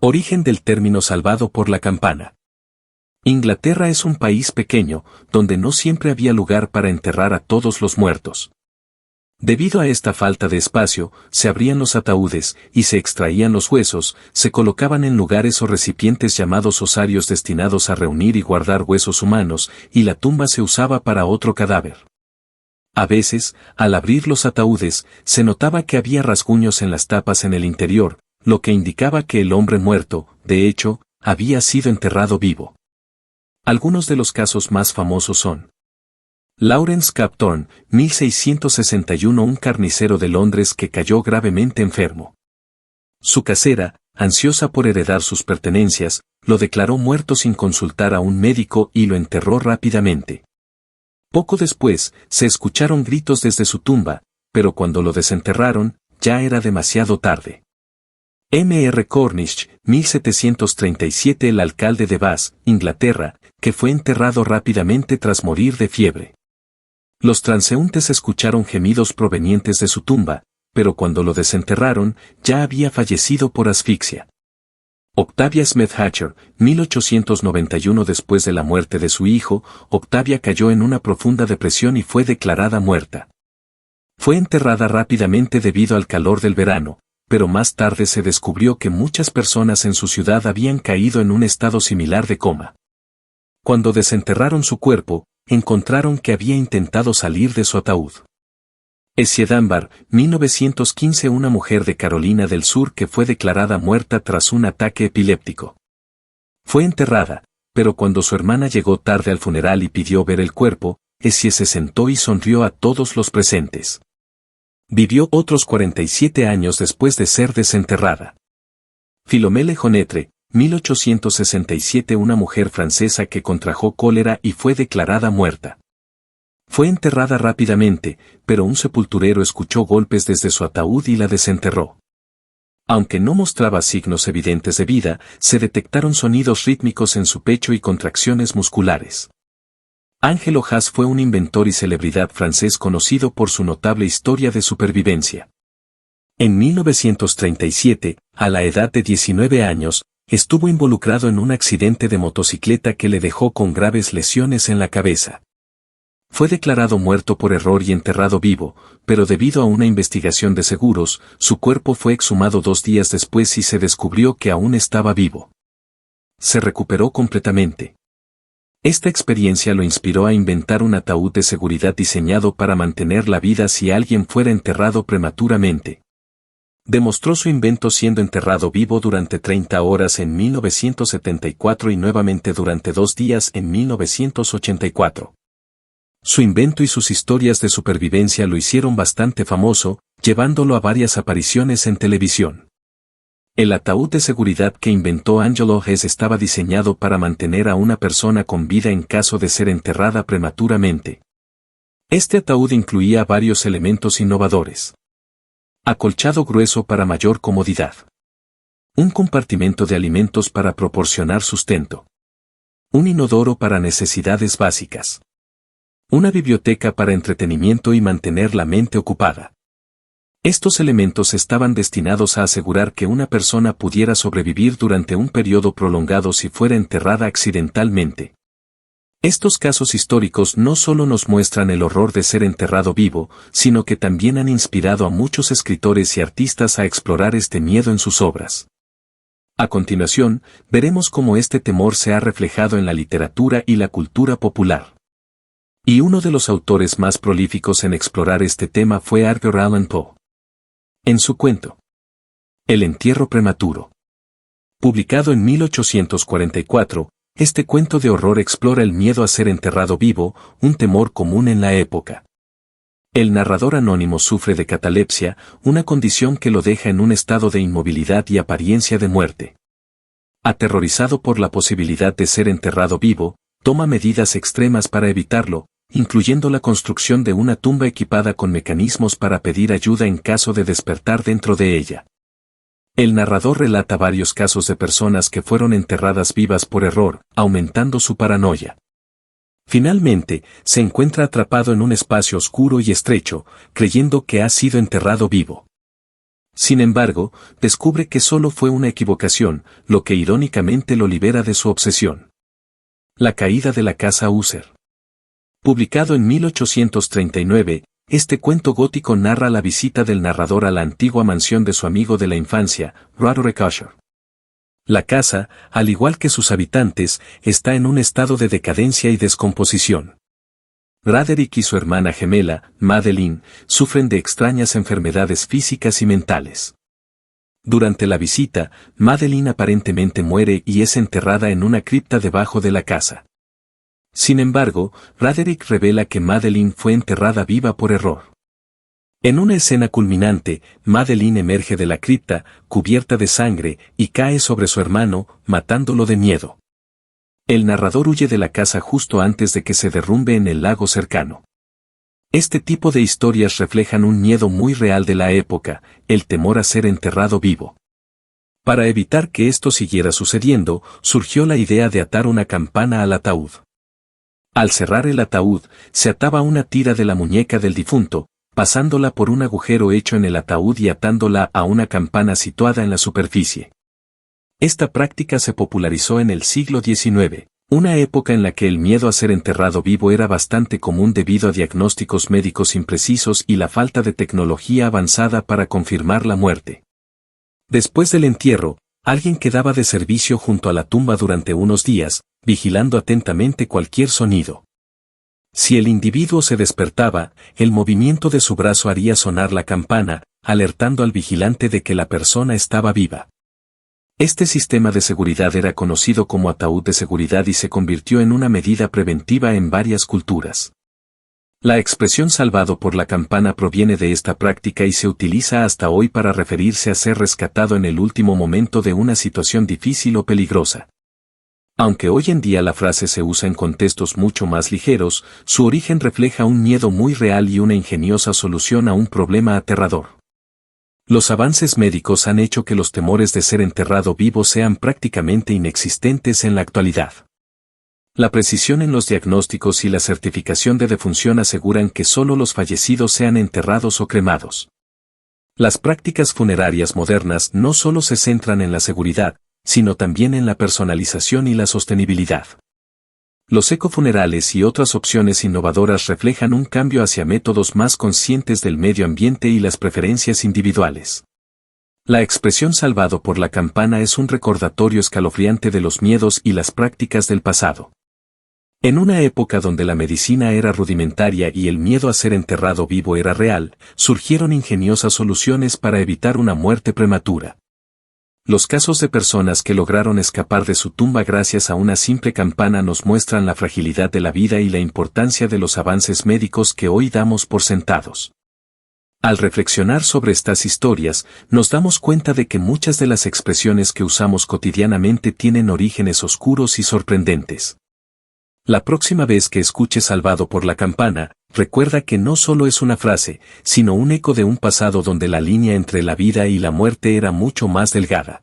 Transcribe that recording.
Origen del término salvado por la campana. Inglaterra es un país pequeño, donde no siempre había lugar para enterrar a todos los muertos. Debido a esta falta de espacio, se abrían los ataúdes, y se extraían los huesos, se colocaban en lugares o recipientes llamados osarios destinados a reunir y guardar huesos humanos, y la tumba se usaba para otro cadáver. A veces, al abrir los ataúdes, se notaba que había rasguños en las tapas en el interior, lo que indicaba que el hombre muerto, de hecho, había sido enterrado vivo. Algunos de los casos más famosos son Lawrence Capthorne, 1661, un carnicero de Londres que cayó gravemente enfermo. Su casera, ansiosa por heredar sus pertenencias, lo declaró muerto sin consultar a un médico y lo enterró rápidamente. Poco después, se escucharon gritos desde su tumba, pero cuando lo desenterraron, ya era demasiado tarde. M.R. Cornish, 1737, el alcalde de Bath, Inglaterra, que fue enterrado rápidamente tras morir de fiebre. Los transeúntes escucharon gemidos provenientes de su tumba, pero cuando lo desenterraron, ya había fallecido por asfixia. Octavia Smith-Hatcher, 1891, después de la muerte de su hijo, Octavia cayó en una profunda depresión y fue declarada muerta. Fue enterrada rápidamente debido al calor del verano, pero más tarde se descubrió que muchas personas en su ciudad habían caído en un estado similar de coma. Cuando desenterraron su cuerpo, encontraron que había intentado salir de su ataúd. Essie Dunbar, 1915, una mujer de Carolina del Sur que fue declarada muerta tras un ataque epiléptico. Fue enterrada, pero cuando su hermana llegó tarde al funeral y pidió ver el cuerpo, Essie se sentó y sonrió a todos los presentes. Vivió otros 47 años después de ser desenterrada. Philomèle Jonetre, 1867, una mujer francesa que contrajo cólera y fue declarada muerta. Fue enterrada rápidamente, pero un sepulturero escuchó golpes desde su ataúd y la desenterró. Aunque no mostraba signos evidentes de vida, se detectaron sonidos rítmicos en su pecho y contracciones musculares. Angelo Haas fue un inventor y celebridad francés conocido por su notable historia de supervivencia. En 1937, a la edad de 19 años, estuvo involucrado en un accidente de motocicleta que le dejó con graves lesiones en la cabeza. Fue declarado muerto por error y enterrado vivo, pero debido a una investigación de seguros, su cuerpo fue exhumado 2 días después y se descubrió que aún estaba vivo. Se recuperó completamente. Esta experiencia lo inspiró a inventar un ataúd de seguridad diseñado para mantener la vida si alguien fuera enterrado prematuramente. Demostró su invento siendo enterrado vivo durante 30 horas en 1974 y nuevamente durante 2 días en 1984. Su invento y sus historias de supervivencia lo hicieron bastante famoso, llevándolo a varias apariciones en televisión. El ataúd de seguridad que inventó Angelo Haas estaba diseñado para mantener a una persona con vida en caso de ser enterrada prematuramente. Este ataúd incluía varios elementos innovadores. Acolchado grueso para mayor comodidad. Un compartimento de alimentos para proporcionar sustento. Un inodoro para necesidades básicas. Una biblioteca para entretenimiento y mantener la mente ocupada. Estos elementos estaban destinados a asegurar que una persona pudiera sobrevivir durante un periodo prolongado si fuera enterrada accidentalmente. Estos casos históricos no solo nos muestran el horror de ser enterrado vivo, sino que también han inspirado a muchos escritores y artistas a explorar este miedo en sus obras. A continuación, veremos cómo este temor se ha reflejado en la literatura y la cultura popular. Y uno de los autores más prolíficos en explorar este tema fue Edgar Allan Poe. En su cuento El entierro prematuro, publicado en 1844, este cuento de horror explora el miedo a ser enterrado vivo, un temor común en la época. El narrador anónimo sufre de catalepsia, una condición que lo deja en un estado de inmovilidad y apariencia de muerte. Aterrorizado por la posibilidad de ser enterrado vivo, toma medidas extremas para evitarlo, incluyendo la construcción de una tumba equipada con mecanismos para pedir ayuda en caso de despertar dentro de ella. El narrador relata varios casos de personas que fueron enterradas vivas por error, aumentando su paranoia. Finalmente, se encuentra atrapado en un espacio oscuro y estrecho, creyendo que ha sido enterrado vivo. Sin embargo, descubre que solo fue una equivocación, lo que irónicamente lo libera de su obsesión. La caída de la casa User. Publicado en 1839, este cuento gótico narra la visita del narrador a la antigua mansión de su amigo de la infancia, Roderick Usher. La casa, al igual que sus habitantes, está en un estado de decadencia y descomposición. Roderick y su hermana gemela, Madeline, sufren de extrañas enfermedades físicas y mentales. Durante la visita, Madeline aparentemente muere y es enterrada en una cripta debajo de la casa. Sin embargo, Roderick revela que Madeline fue enterrada viva por error. En una escena culminante, Madeline emerge de la cripta, cubierta de sangre, y cae sobre su hermano, matándolo de miedo. El narrador huye de la casa justo antes de que se derrumbe en el lago cercano. Este tipo de historias reflejan un miedo muy real de la época, el temor a ser enterrado vivo. Para evitar que esto siguiera sucediendo, surgió la idea de atar una campana al ataúd. Al cerrar el ataúd, se ataba una tira de la muñeca del difunto, pasándola por un agujero hecho en el ataúd y atándola a una campana situada en la superficie. Esta práctica se popularizó en el siglo XIX, una época en la que el miedo a ser enterrado vivo era bastante común debido a diagnósticos médicos imprecisos y la falta de tecnología avanzada para confirmar la muerte. Después del entierro, alguien quedaba de servicio junto a la tumba durante unos días, vigilando atentamente cualquier sonido. Si el individuo se despertaba, el movimiento de su brazo haría sonar la campana, alertando al vigilante de que la persona estaba viva. Este sistema de seguridad era conocido como ataúd de seguridad y se convirtió en una medida preventiva en varias culturas. La expresión salvado por la campana proviene de esta práctica y se utiliza hasta hoy para referirse a ser rescatado en el último momento de una situación difícil o peligrosa. Aunque hoy en día la frase se usa en contextos mucho más ligeros, su origen refleja un miedo muy real y una ingeniosa solución a un problema aterrador. Los avances médicos han hecho que los temores de ser enterrado vivo sean prácticamente inexistentes en la actualidad. La precisión en los diagnósticos y la certificación de defunción aseguran que solo los fallecidos sean enterrados o cremados. Las prácticas funerarias modernas no solo se centran en la seguridad, sino también en la personalización y la sostenibilidad. Los ecofunerales y otras opciones innovadoras reflejan un cambio hacia métodos más conscientes del medio ambiente y las preferencias individuales. La expresión salvado por la campana es un recordatorio escalofriante de los miedos y las prácticas del pasado. En una época donde la medicina era rudimentaria y el miedo a ser enterrado vivo era real, surgieron ingeniosas soluciones para evitar una muerte prematura. Los casos de personas que lograron escapar de su tumba gracias a una simple campana nos muestran la fragilidad de la vida y la importancia de los avances médicos que hoy damos por sentados. Al reflexionar sobre estas historias, nos damos cuenta de que muchas de las expresiones que usamos cotidianamente tienen orígenes oscuros y sorprendentes. La próxima vez que escuches salvado por la campana, recuerda que no solo es una frase, sino un eco de un pasado donde la línea entre la vida y la muerte era mucho más delgada.